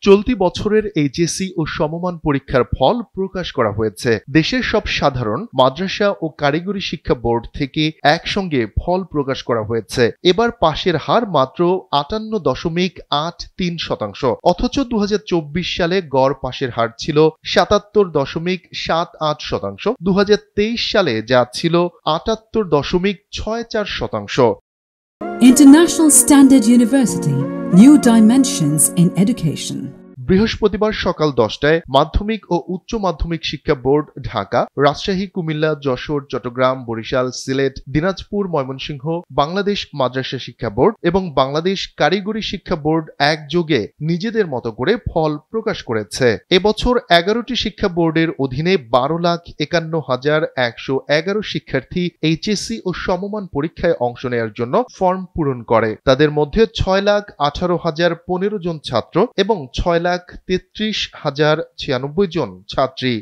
চলতি বছরের এইচএসসি ও সমমান পরীক্ষার ফল প্রকাশ করা হয়েছে। দেশের সব সাধারণ, মাদ্রাসা ও কারিগরি শিক্ষা বোর্ড থেকে একসঙ্গে ফল প্রকাশ করা হয়েছে। এবার পাশের হার মাত্র 58.83%, অথচ 2024 সালে গড় পাশের হার ছিল 77.78%। 2023 সালে যা ছিল 78.64%। International Standard University, New Dimensions in Education। বৃহস্পতিবার সকাল 10টায় মাধ্যমিক ও উচ্চ মাধ্যমিক শিক্ষা বোর্ড ঢাকা, রাজশাহী, কুমিল্লা, যশোর, চট্টগ্রাম, বরিশাল, সিলেট, দিনাজপুর, ময়মনসিংহ, বাংলাদেশ মাদ্রাসা শিক্ষা বোর্ড এবং বাংলাদেশ কারিগরি শিক্ষা বোর্ড একযোগে নিজেদের মতো করে ফল প্রকাশ করেছে। এবছর 11টি শিক্ষা বোর্ডের অধীনে 12,51,111 শিক্ষার্থী এইচএসসি ও সমমান পরীক্ষায় অংশ নেওয়ার জন্য ফর্ম পূরণ করে। তাদের মধ্যে 6,18,015 জন ছাত্র এবং 6,33,096 জন ছাত্রী।